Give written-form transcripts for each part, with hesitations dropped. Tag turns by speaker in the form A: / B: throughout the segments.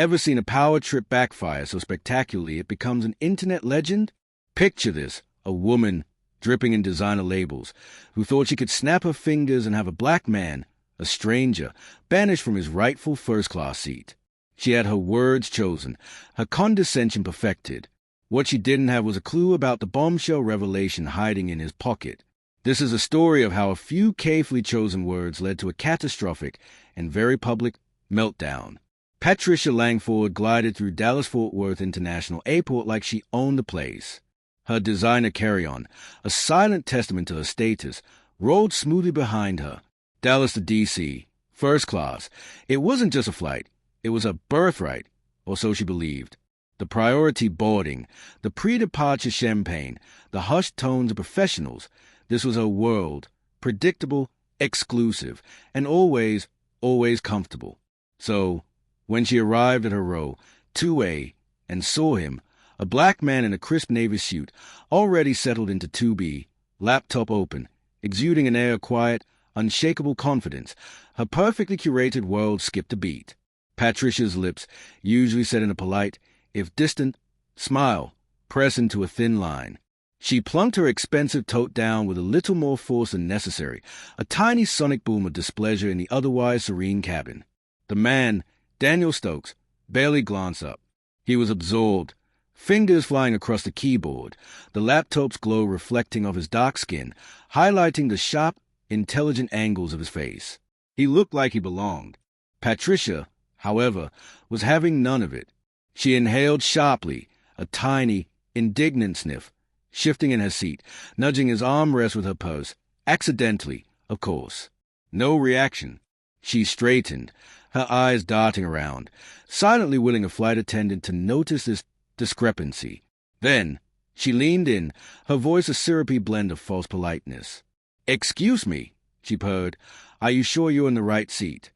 A: Ever seen a power trip backfire so spectacularly it becomes an internet legend? Picture this, a woman, dripping in designer labels, who thought she could snap her fingers and have a black man, a stranger, banished from his rightful first-class seat. She had her words chosen, her condescension perfected. What she didn't have was a clue about the bombshell revelation hiding in his pocket. This is a story of how a few carefully chosen words led to a catastrophic and very public meltdown. Patricia Langford glided through Dallas-Fort Worth International Airport like she owned the place. Her designer carry-on, a silent testament to her status, rolled smoothly behind her. Dallas to D.C., first class. It wasn't just a flight. It was a birthright, or so she believed. The priority boarding, the pre-departure champagne, the hushed tones of professionals. This was her world, predictable, exclusive, and always, always comfortable. So, when she arrived at her row, 2A, and saw him, a black man in a crisp navy suit, already settled into 2B, laptop open, exuding an air of quiet, unshakable confidence, her perfectly curated world skipped a beat. Patricia's lips, usually set in a polite, if distant, smile, pressed into a thin line. She plunked her expensive tote down with a little more force than necessary, a tiny sonic boom of displeasure in the otherwise serene cabin. The man, Daniel Stokes, barely glanced up. He was absorbed, fingers flying across the keyboard, the laptop's glow reflecting off his dark skin, highlighting the sharp, intelligent angles of his face. He looked like he belonged. Patricia, however, was having none of it. She inhaled sharply, a tiny, indignant sniff, shifting in her seat, nudging his armrest with her purse, accidentally, of course. No reaction. She straightened, her eyes darting around, silently willing a flight attendant to notice this discrepancy. Then, she leaned in, her voice a syrupy blend of false politeness. "Excuse me," she purred. "Are you sure you're in the right seat?"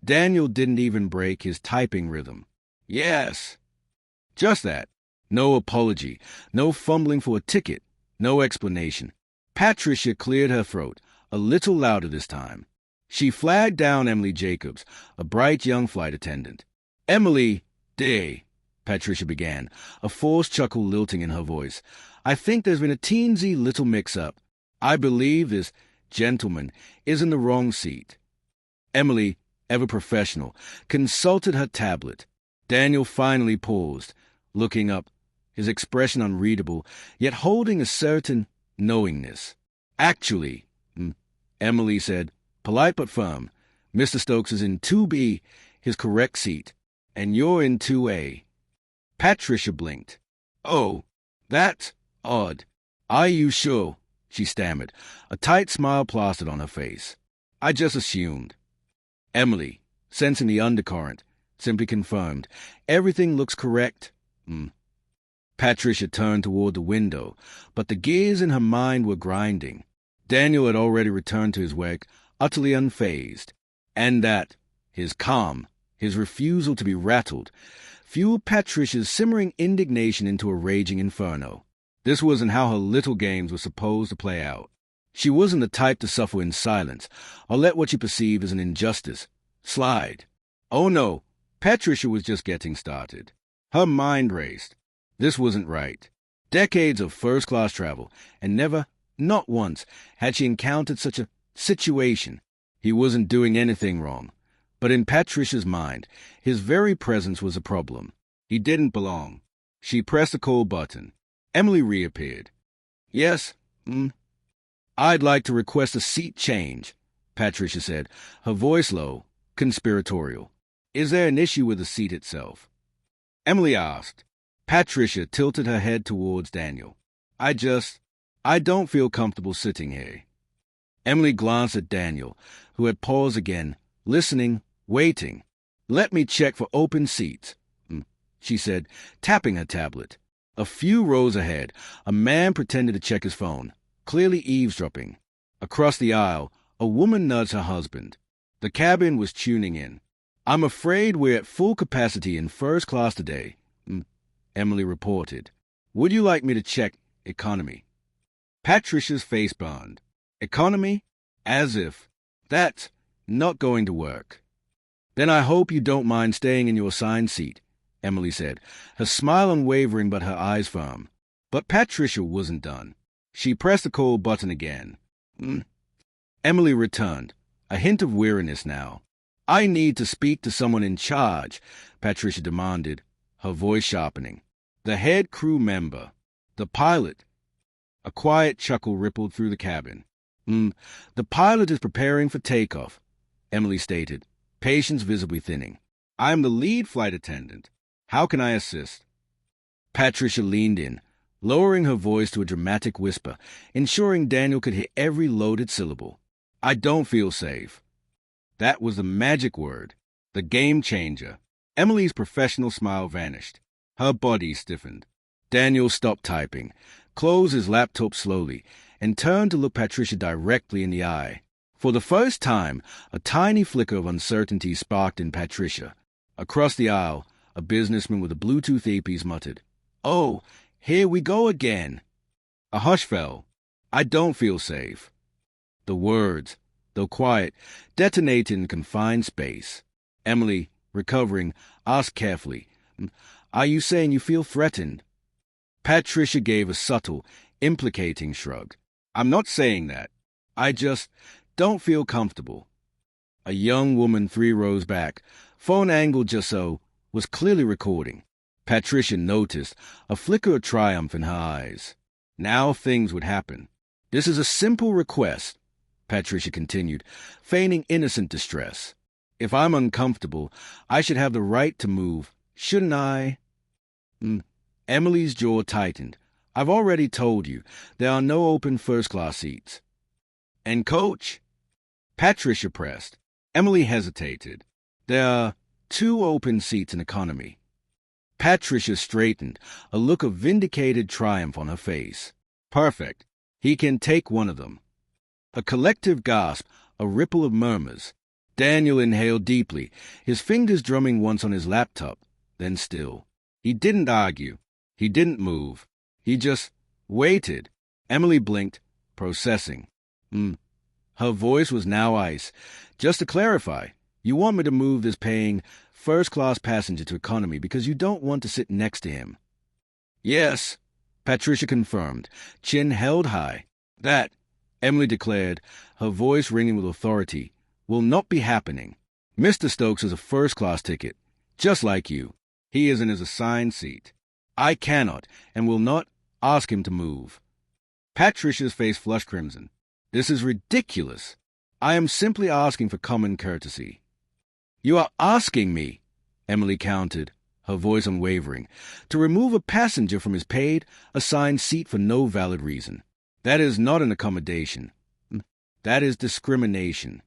A: Daniel didn't even break his typing rhythm. "Yes." Just that. No apology, no fumbling for a ticket, no explanation. Patricia cleared her throat, a little louder this time. She flagged down Emily Jacobs, a bright young flight attendant. "Emily, Day," Patricia began, a forced chuckle lilting in her voice. "I think there's been a teensy little mix-up. I believe this gentleman is in the wrong seat." Emily, ever professional, consulted her tablet. Daniel finally paused, looking up, his expression unreadable, yet holding a certain knowingness. "Actually," Emily said, polite but firm, "Mr. Stokes is in 2B, his correct seat, and you're in 2A. Patricia blinked. "Oh, that's odd. Are you sure?" she stammered, a tight smile plastered on her face. "I just assumed." Emily, sensing the undercurrent, simply confirmed, "Everything looks correct." Patricia turned toward the window, but the gears in her mind were grinding. Daniel had already returned to his work, utterly unfazed. And that, his calm, his refusal to be rattled, fueled Patricia's simmering indignation into a raging inferno. This wasn't how her little games were supposed to play out. She wasn't the type to suffer in silence, or let what she perceived as an injustice slide. Oh no, Patricia was just getting started. Her mind raced. This wasn't right. Decades of first-class travel, and never, not once, had she encountered such a situation. He wasn't doing anything wrong. But in Patricia's mind, his very presence was a problem. He didn't belong. She pressed the call button. Emily reappeared. "Yes, I'd like to request a seat change," Patricia said, her voice low, conspiratorial. "Is there an issue with the seat itself?" Emily asked. Patricia tilted her head towards Daniel. I don't feel comfortable sitting here." Emily glanced at Daniel, who had paused again, listening, waiting. "Let me check for open seats," she said, tapping her tablet. A few rows ahead, a man pretended to check his phone, clearly eavesdropping. Across the aisle, a woman nudged her husband. The cabin was tuning in. "I'm afraid we're at full capacity in first class today," Emily reported. "Would you like me to check economy?" Patricia's face burned. "Economy? As if. That's not going to work." Then I hope you don't mind staying in your assigned seat, Emily said, her smile unwavering but her eyes firm. But Patricia wasn't done. She pressed the call button again. Emily returned, a hint of weariness now. I need to speak to someone in charge, Patricia demanded, her voice sharpening. The head crew member. The pilot. A quiet chuckle rippled through the cabin. The pilot is preparing for takeoff, Emily stated, patience visibly thinning. I am the lead flight attendant. How can I assist? Patricia leaned in, lowering her voice to a dramatic whisper, ensuring Daniel could hear every loaded syllable. I don't feel safe. That was the magic word, the game changer. Emily's professional smile vanished. Her body stiffened. Daniel stopped typing, closed his laptop slowly, and turned to look Patricia directly in the eye. For the first time, a tiny flicker of uncertainty sparked in Patricia. Across the aisle, a businessman with a Bluetooth earpiece muttered, "Oh, here we go again." A hush fell. I don't feel safe. The words, though quiet, detonated in confined space. Emily, recovering, asked carefully, Are you saying you feel threatened? Patricia gave a subtle, implicating shrug. I'm not saying that. I just don't feel comfortable. A young woman 3 rows back, phone angled just so, was clearly recording. Patricia noticed a flicker of triumph in her eyes. Now things would happen. This is a simple request, Patricia continued, feigning innocent distress. If I'm uncomfortable, I should have the right to move, shouldn't I? Emily's jaw tightened. I've already told you, there are no open first-class seats. And coach? Patricia pressed. Emily hesitated. There are 2 open seats in economy. Patricia straightened, a look of vindicated triumph on her face. Perfect. He can take one of them. A collective gasp, a ripple of murmurs. Daniel inhaled deeply, his fingers drumming once on his laptop, then still. He didn't argue. He didn't move. He just waited. Emily blinked, processing. Her voice was now ice. Just to clarify, you want me to move this paying first-class passenger to economy because you don't want to sit next to him? Yes, Patricia confirmed, chin held high. That, Emily declared, her voice ringing with authority, will not be happening. Mr. Stokes has a first-class ticket, just like you. He is in his assigned seat. I cannot and will not ask him to move. Patricia's face flushed crimson. This is ridiculous. I am simply asking for common courtesy. You are asking me, Emily countered, her voice unwavering, to remove a passenger from his paid, assigned seat for no valid reason. That is not an accommodation. That is discrimination.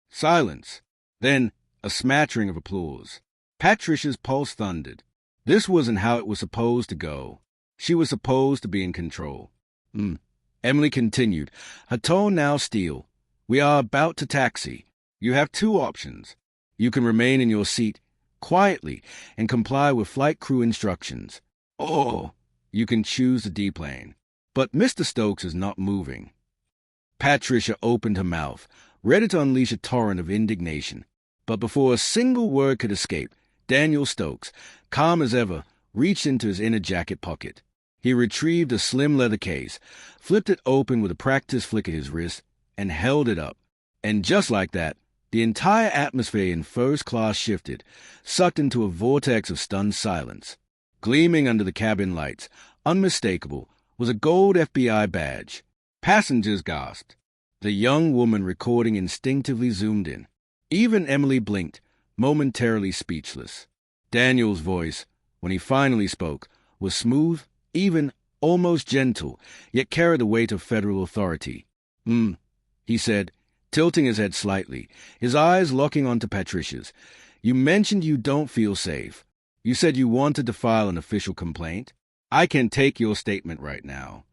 A: Silence. Then a smattering of applause. Patricia's pulse thundered. This wasn't how it was supposed to go. She was supposed to be in control. Emily continued, her tone now steel. We are about to taxi. You have 2 options. You can remain in your seat quietly and comply with flight crew instructions. Or you can choose the D-plane. But Mr. Stokes is not moving. Patricia opened her mouth, ready to unleash a torrent of indignation. But before a single word could escape, Daniel Stokes, calm as ever, reached into his inner jacket pocket. He retrieved a slim leather case, flipped it open with a practiced flick of his wrist, and held it up. And just like that, the entire atmosphere in first class shifted, sucked into a vortex of stunned silence. Gleaming under the cabin lights, unmistakable, was a gold FBI badge. Passengers gasped. The young woman recording instinctively zoomed in. Even Emily blinked, momentarily speechless. Daniel's voice, when he finally spoke, was smooth, even, almost gentle, yet carried the weight of federal authority. He said, tilting his head slightly, his eyes locking onto Patricia's. You mentioned you don't feel safe. You said you wanted to file an official complaint. I can take your statement right now.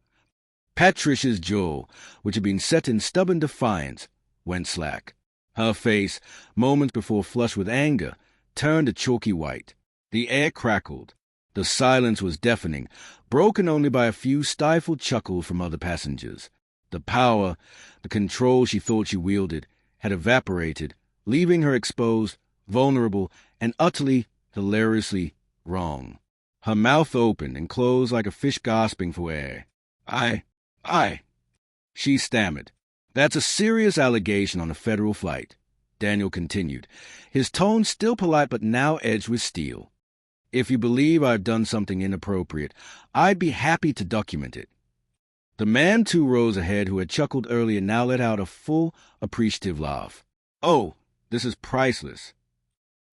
A: Patricia's jaw, which had been set in stubborn defiance, went slack. Her face, moments before flushed with anger, turned a chalky white. The air crackled. The silence was deafening, broken only by a few stifled chuckles from other passengers. The power, the control she thought she wielded, had evaporated, leaving her exposed, vulnerable, and utterly, hilariously wrong. Her mouth opened and closed like a fish gasping for air. I. She stammered. That's a serious allegation on a federal flight, Daniel continued, his tone still polite but now edged with steel. If you believe I've done something inappropriate, I'd be happy to document it. The man 2 rows ahead who had chuckled earlier now let out a full, appreciative laugh. Oh, this is priceless.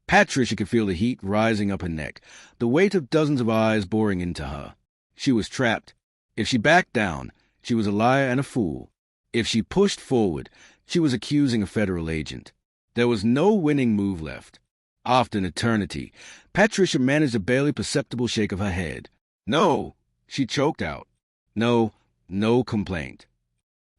A: Patricia could feel the heat rising up her neck, the weight of dozens of eyes boring into her. She was trapped. If she backed down, she was a liar and a fool. If she pushed forward, she was accusing a federal agent. There was no winning move left. After an eternity, Patricia managed a barely perceptible shake of her head. No, she choked out. No complaint.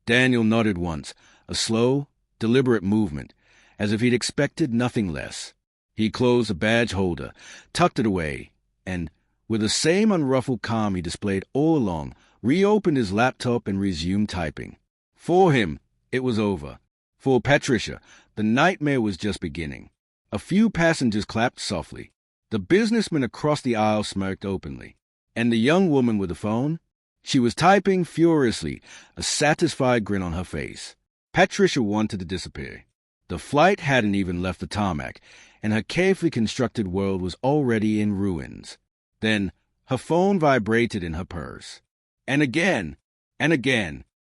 A: Daniel nodded once, a slow, deliberate movement, as if he'd expected nothing less. He closed the badge holder, tucked it away, and, with the same unruffled calm he displayed all along, reopened his laptop and resumed typing. For him, it was over. For Patricia, the nightmare was just beginning. A few passengers clapped softly. The businessman across the aisle smirked openly. And the young woman with the phone? She was typing furiously, a satisfied grin on her face. Patricia wanted to disappear. The flight hadn't even left the tarmac, and her carefully constructed world was already in ruins. Then her phone vibrated in her purse. And again,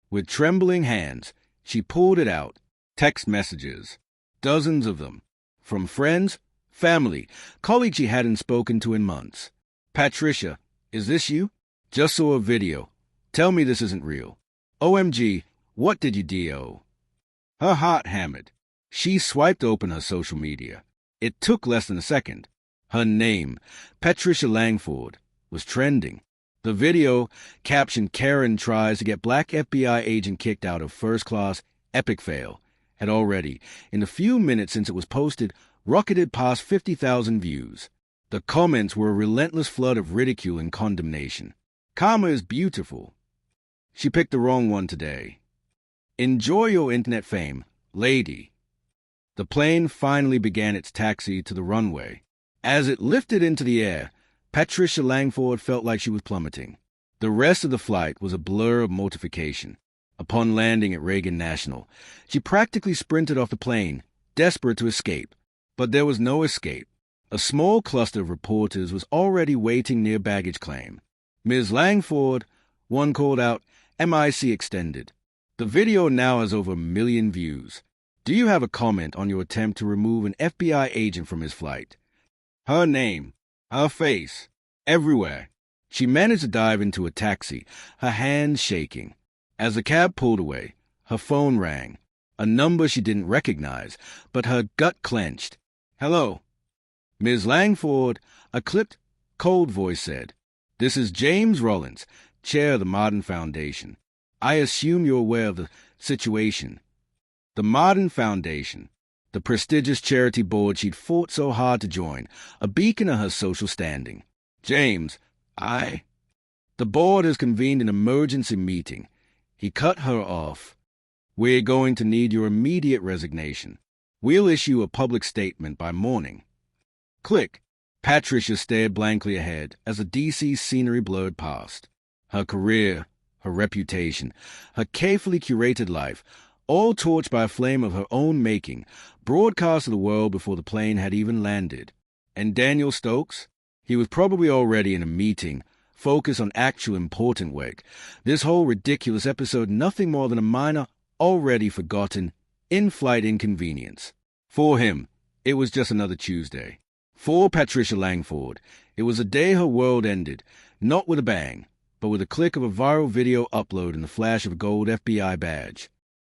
A: with trembling hands, she pulled it out. Text messages. Dozens of them. From friends, family, colleagues she hadn't spoken to in months. Patricia, is this you? Just saw a video. Tell me this isn't real. OMG, what did you do? Her heart hammered. She swiped open her social media. It took less than a second. Her name, Patricia Langford, was trending. The video, captioned Karen tries to get black FBI agent kicked out of first class, epic fail, had already, in the few minutes since it was posted, rocketed past 50,000 views. The comments were a relentless flood of ridicule and condemnation. Karma is beautiful. She picked the wrong one today. Enjoy your internet fame, lady. The plane finally began its taxi to the runway. As it lifted into the air, Patricia Langford felt like she was plummeting. The rest of the flight was a blur of mortification. Upon landing at Reagan National, she practically sprinted off the plane, desperate to escape. But there was no escape. A small cluster of reporters was already waiting near baggage claim. Ms. Langford, one called out, MIC extended. The video now has over 1 million views. Do you have a comment on your attempt to remove an FBI agent from his flight? Her name, her face, everywhere. She managed to dive into a taxi, her hands shaking. As the cab pulled away, her phone rang. A number she didn't recognize, but her gut clenched. Hello. Ms. Langford, a clipped, cold voice said, This is James Rollins, chair of the Martin Foundation. I assume you're aware of the situation. The Martin Foundation, the prestigious charity board she'd fought so hard to join, a beacon of her social standing. James, The board has convened an emergency meeting. He cut her off. We're going to need your immediate resignation. We'll issue a public statement by morning. Click. Patricia stared blankly ahead as the D.C. scenery blurred past. Her career, her reputation, her carefully curated life, all torched by a flame of her own making, broadcast to the world before the plane had even landed. And Daniel Stokes? He was probably already in a meeting, focused on actual important work. This whole ridiculous episode nothing more than a minor, already forgotten, in-flight inconvenience. For him, it was just another Tuesday. For Patricia Langford, it was a day her world ended, not with a bang, but with a click of a viral video upload and the flash of a gold FBI badge.